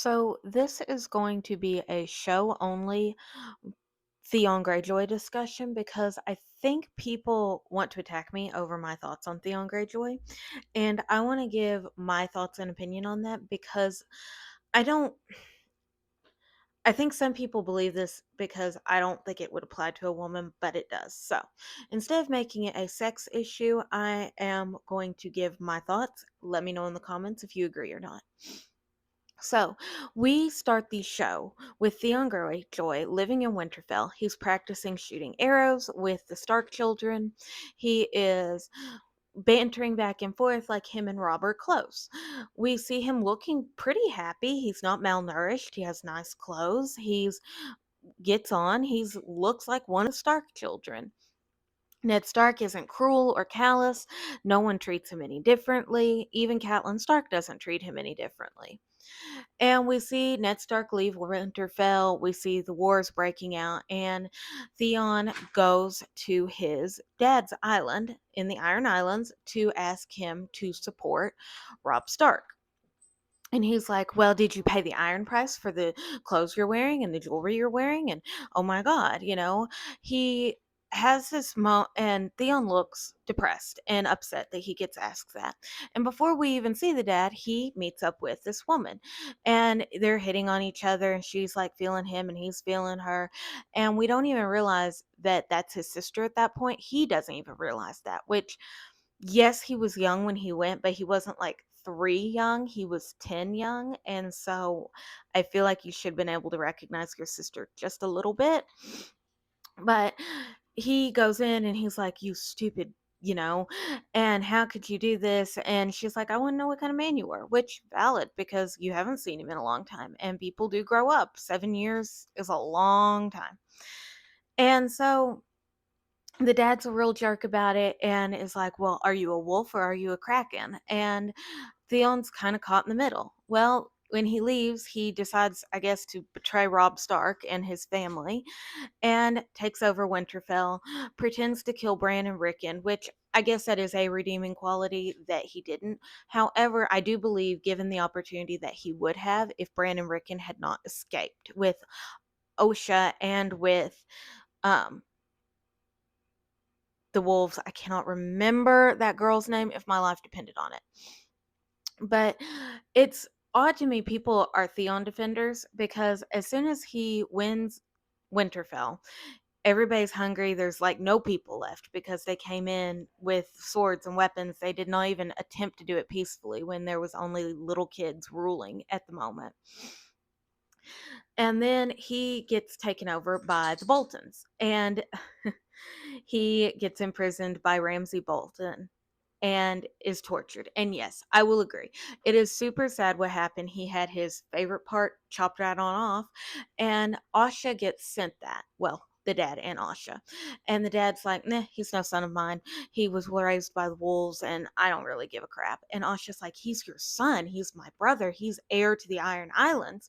So this is going to be a show only Theon Greyjoy discussion because I think people want to attack me over my thoughts on Theon Greyjoy. And I want to give my thoughts and opinion on that because I don't I think some people believe this because I don't think it would apply to a woman, but it does. So instead of making it a sex issue, I am going to give my thoughts. Let me know in the comments if you agree or not. So, we start the show with Theon Greyjoy living in Winterfell. He's practicing shooting arrows with the Stark children. He is bantering back and forth like him and Robert Close. We see him looking pretty happy. He's not malnourished. He has nice clothes. He's gets on. He's looks like one of the Stark children. Ned Stark isn't cruel or callous. No one treats him any differently. Even Catelyn Stark doesn't treat him any differently. And we see Ned Stark leave Winterfell. We see the wars breaking out, and Theon goes to his dad's island in the Iron Islands to ask him to support Robb Stark. And he's like, "Well, did you pay the iron price for the clothes you're wearing and the jewelry you're wearing?" And oh my God, he has this and Theon looks depressed and upset that he gets asked that. And before we even see the dad, he meets up with this woman and they're hitting on each other. And she's like feeling him and he's feeling her. And we don't even realize that that's his sister at that point. He doesn't even realize that, which yes, he was young when he went, but he wasn't like 3 young, he was 10 young, and so I feel like you should have been able to recognize your sister just a little bit, but he goes in and he's like, "You stupid," "and how could you do this?" And she's like, "I wanna know what kind of man you were," which valid because you haven't seen him in a long time, and people do grow up. 7 years is a long time. And so the dad's a real jerk about it and is like, "Well, are you a wolf or are you a kraken?" And Theon's kind of caught in the middle. Well, when he leaves, he decides, I guess, to betray Robb Stark and his family and takes over Winterfell, pretends to kill Bran and Rickon, which I guess that is a redeeming quality that he didn't. However, I do believe, given the opportunity that he would have if Bran and Rickon had not escaped with Osha and with um, the wolves. I cannot remember that girl's name if my life depended on it. But it's odd to me people are Theon defenders because as soon as he wins Winterfell, everybody's hungry. There's like no people left because they came in with swords and weapons. They did not even attempt to do it peacefully when there was only little kids ruling at the moment. And then he gets taken over by the Boltons and he gets imprisoned by Ramsay Bolton and is tortured. And yes, I will agree. It is super sad what happened. He had his favorite part chopped right on off, and Asha gets sent that. Well, the dad and Asha. And the dad's like, "Nah, he's no son of mine. He was raised by the wolves, and I don't really give a crap." And Asha's like, "He's your son. He's my brother. He's heir to the Iron Islands."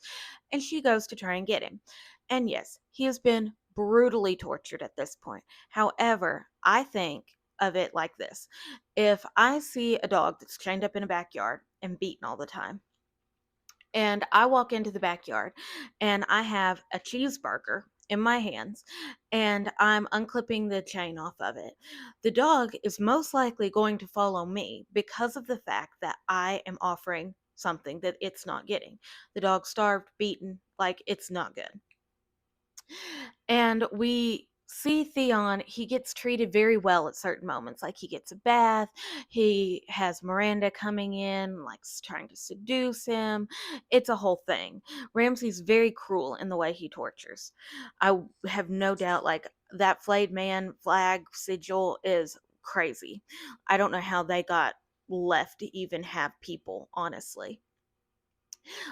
And she goes to try and get him. And yes, he has been brutally tortured at this point. However, I think of it like this. If I see a dog that's chained up in a backyard and beaten all the time, and I walk into the backyard and I have a cheeseburger in my hands and I'm unclipping the chain off of it, the dog is most likely going to follow me because of the fact that I am offering something that it's not getting. The dog starved, beaten, like it's not good. And we see Theon, he gets treated very well at certain moments. Like he gets a bath, he has Miranda coming in, like trying to seduce him. It's a whole thing. Ramsay's very cruel in the way he tortures. Have no doubt, like that flayed man flag sigil is crazy. I don't know how they got left to even have people, honestly.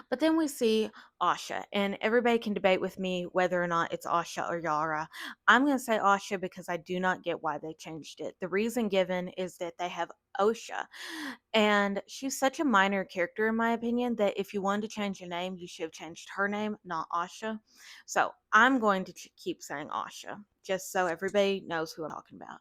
But then we see Asha, and everybody can debate with me whether or not it's Asha or Yara. I'm going to say Asha because I do not get why they changed it. The reason given is that they have Osha, and she's such a minor character, in my opinion, that if you wanted to change your name, you should have changed her name, not Asha. So I'm going to keep saying Asha, just so everybody knows who I'm talking about.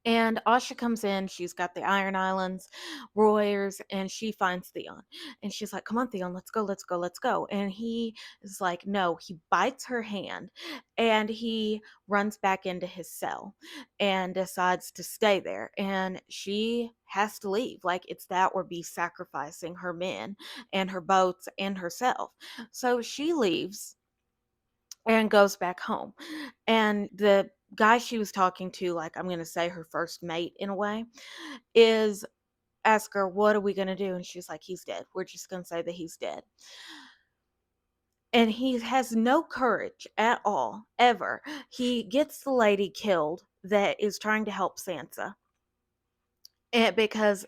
And Asha comes in, she's got the Iron Islands warriors, and she finds Theon. And she's like, "Come on, Theon, let's go, let's go, let's go." And he is like, no, he bites her hand and he runs back into his cell and decides to stay there. And she has to leave. Like, it's that or be sacrificing her men and her boats and herself. So she leaves and goes back home. And the guy she was talking to, like, I'm going to say her first mate in a way, is ask her, "What are we going to do?" And she's like, "He's dead. We're just going to say that he's dead." And he has no courage at all, ever. He gets the lady killed that is trying to help Sansa, and because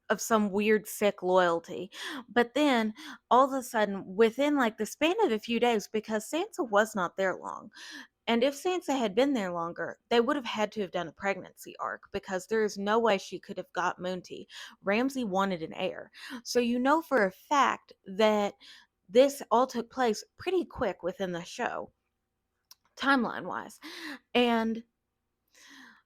of some weird sick loyalty. But then all of a sudden, within like the span of a few days, because Sansa was not there long, and if Sansa had been there longer, they would have had to have done a pregnancy arc because there is no way she could have got Moonty. Ramsay wanted an heir. So you know for a fact that this all took place pretty quick within the show, timeline wise. And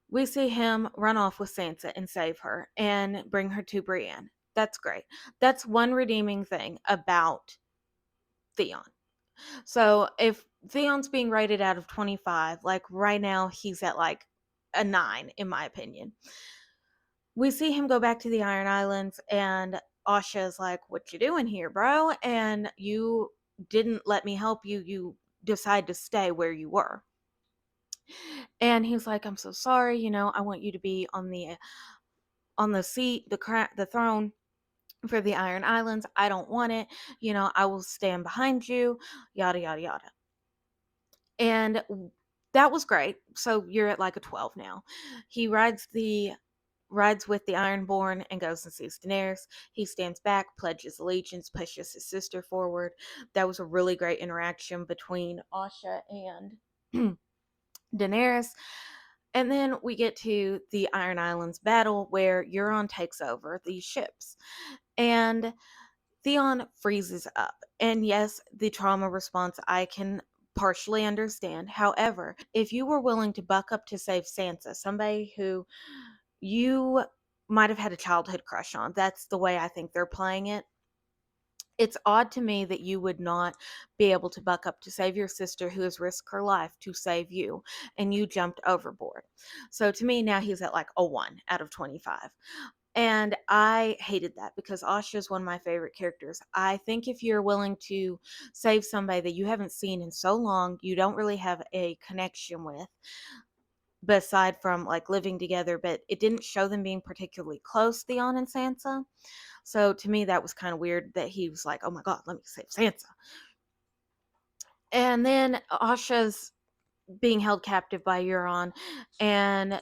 we see him run off with Sansa and save her and bring her to Brienne. That's great. That's one redeeming thing about Theon. So if Theon's being rated out of 25, like right now he's at like a 9 in my opinion. We see him go back to the Iron Islands and Asha's like, "What you doing here, bro? And you didn't let me help you. You decide to stay where you were." And he's like, "I'm so sorry, I want you to be on the seat, the throne for the Iron Islands. I don't want it. I will stand behind you, yada yada yada." And that was great. So you're at like a 12 now. He rides with the Ironborn and goes and sees Daenerys. He stands back, pledges allegiance, pushes his sister forward. That was a really great interaction between Asha and Daenerys. And then we get to the Iron Islands battle where Euron takes over these ships. And Theon freezes up. And yes, the trauma response I can partially understand. However, if you were willing to buck up to save Sansa, somebody who you might have had a childhood crush on, that's the way I think they're playing it. It's odd to me that you would not be able to buck up to save your sister who has risked her life to save you, and you jumped overboard. So to me, now he's at like a 1 out of 25. And I hated that because Asha is one of my favorite characters. I think if you're willing to save somebody that you haven't seen in so long, you don't really have a connection with, beside from like living together, but it didn't show them being particularly close, Theon and Sansa. So to me, that was kind of weird that he was like, "Oh my God, let me save Sansa." And then Asha's being held captive by Euron, and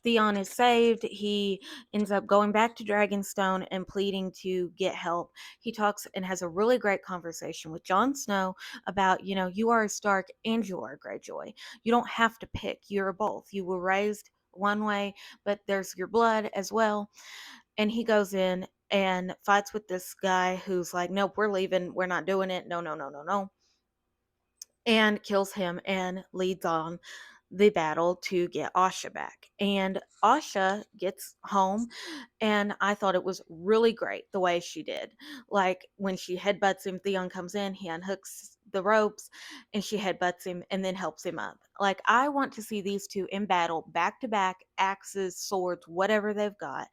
Theon is saved. He ends up going back to Dragonstone and pleading to get help. He talks and has a really great conversation with Jon Snow about, you are a Stark and you are a Greyjoy. You don't have to pick. You're both. You were raised one way, but there's your blood as well. And he goes in and fights with this guy who's like, "Nope, we're leaving. We're not doing it. No, no, no, no, no." And kills him and leads on the battle to get Asha back. And Asha gets home, and I thought it was really great the way she did. Like when she headbutts him, Theon comes in, he unhooks the ropes, and she headbutts him and then helps him up. Like, I want to see these two in battle, back to back, axes, swords, whatever they've got,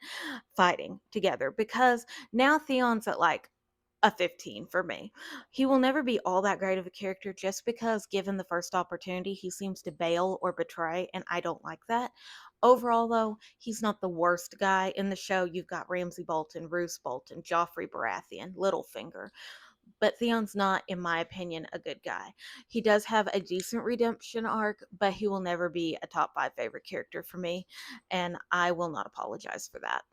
fighting together. Because now Theon's at like a 15 for me. He will never be all that great of a character just because, given the first opportunity, he seems to bail or betray, and I don't like that. Overall, though, he's not the worst guy in the show. You've got Ramsay Bolton, Roose Bolton, Joffrey Baratheon, Littlefinger, but Theon's not, in my opinion, a good guy. He does have a decent redemption arc, but he will never be a top 5 favorite character for me, and I will not apologize for that.